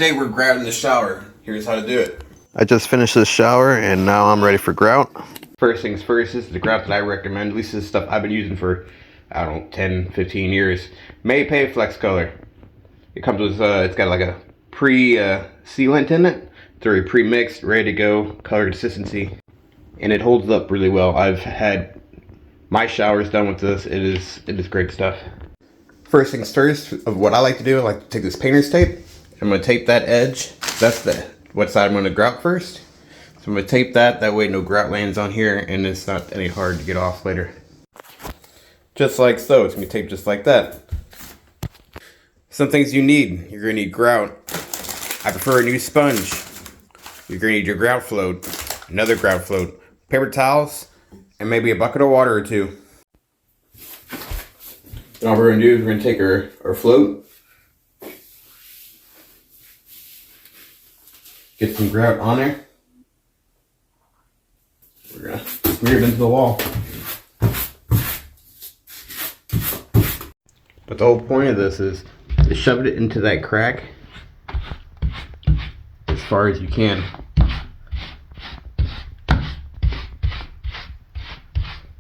Today we're grouting the shower. Here's how to do it. I just finished this shower and now I'm ready for grout. First things first, this is the grout that I recommend. At least this is stuff I've been using for, I don't know, 10, 15 years. Mapei flexcolor. It comes with, it's got like a pre-sealant in it. It's already pre-mixed, ready to go, color consistency. And it holds up really well. I've had my showers done with this. It is great stuff. First things first, of what I like to do, I like to take this painter's tape. I'm going to tape that edge. That's what side I'm going to grout first. So I'm going to tape that way no grout lands on here and it's not any hard to get off later. Just like so, it's going to be taped just like that. Some things you need. You're going to need grout. I prefer a new sponge. You're going to need your grout float, another grout float, paper towels, and maybe a bucket of water or two. And all we're going to do is we're going to take our float, get some grout on there. We're going to smear it into the wall. But the whole point of this is to shove it into that crack as far as you can.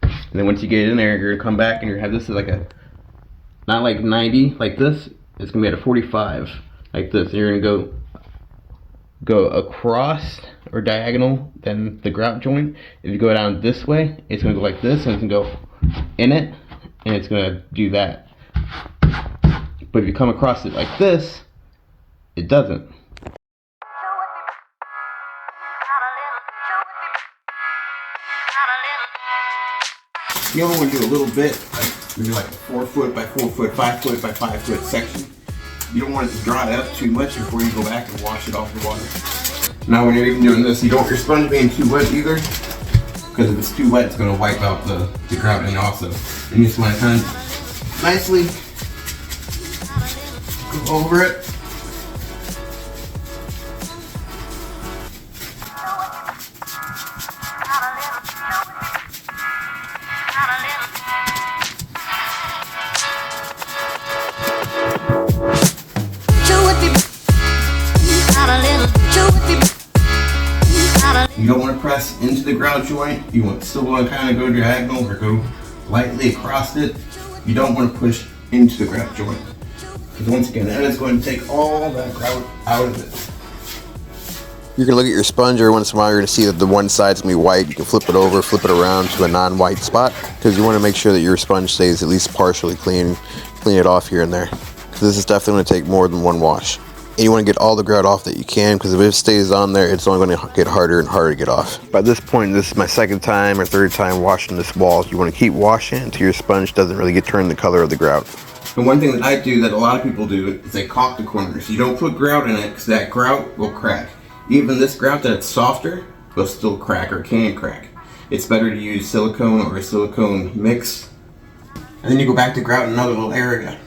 And then once you get it in there, you're going to come back and you're going to have this as like a, not like 90 like this, it's going to be at a 45 like this. And you're going to go across or diagonal then the grout joint. If you go down this way, it's going to go like this and it's going to go in it and it's going to do that. But if you come across it like this, it doesn't. You only want to do a little bit, like maybe like a 4 foot by 4 foot, 5 foot by 5 foot section. You don't want it to dry up too much before you go back and wash it off the water. Now when you're even doing this, you don't want your sponge being too wet either, because if it's too wet, it's going to wipe out the grouting also. And you just want to kind of nicely go over it. You don't want to press into the grout joint. You still want to kind of go diagonal or go lightly across it. You don't want to push into the grout joint, because once again, that is going to take all that grout out of it. You're going to look at your sponge every once in a while. You're going to see that the one side's going to be white. You can flip it over, flip it around to a non-white spot, because you want to make sure that your sponge stays at least partially clean. Clean it off here and there, because this is definitely going to take more than one wash. And you want to get all the grout off that you can, because if it stays on there, it's only going to get harder and harder to get off. By this point, this is my second time or third time washing this wall. You want to keep washing until your sponge doesn't really get turned the color of the grout. And one thing that I do that a lot of people do is they caulk the corners. You don't put grout in it because that grout will crack. Even this grout that's softer will still crack or can crack. It's better to use silicone or a silicone mix. And then you go back to grout in another little area.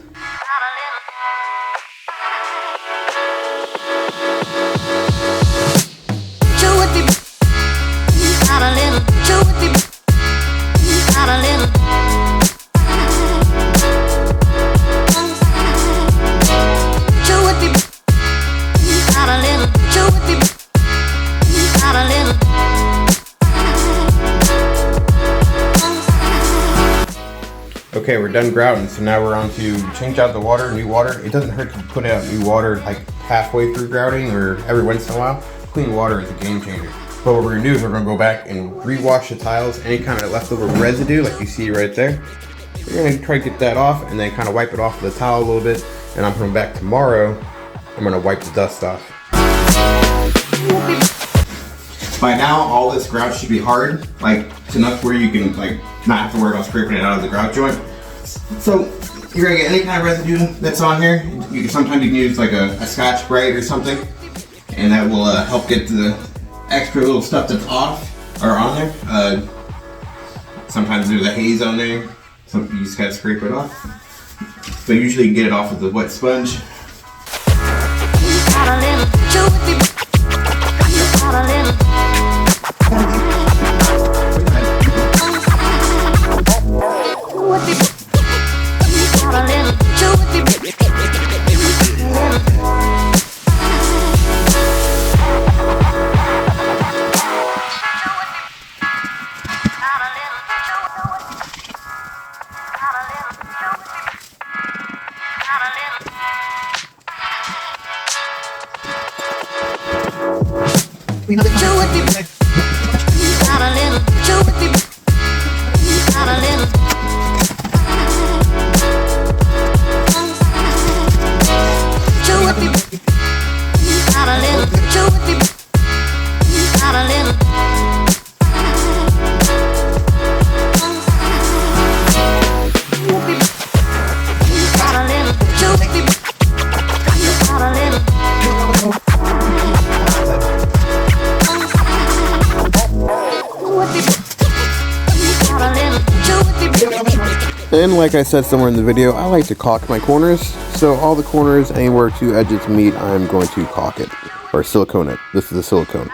Okay, we're done grouting, so now we're on to change out the water, new water. It doesn't hurt to put out new water like halfway through grouting or every once in a while. Clean water is a game changer. But what we're gonna do is we're gonna go back and rewash the tiles, any kind of leftover residue like you see right there. We're gonna try to get that off and then kind of wipe it off with the towel a little bit. And I'm coming back tomorrow, I'm gonna wipe the dust off. By now, all this grout should be hard, like it's enough where you can like not have to worry about scraping it out of the grout joint. So you're gonna get any kind of residue that's on here. Sometimes you can use like a Scotch Brite or something, and that will help get the extra little stuff that's off or on there. Sometimes there's a haze on there. You just gotta scrape it off. But usually you get it off with a wet sponge. And like I said somewhere in the video, I like to caulk my corners. So all the corners, anywhere two edges meet, I'm going to caulk it. Or silicone it. This is a silicone.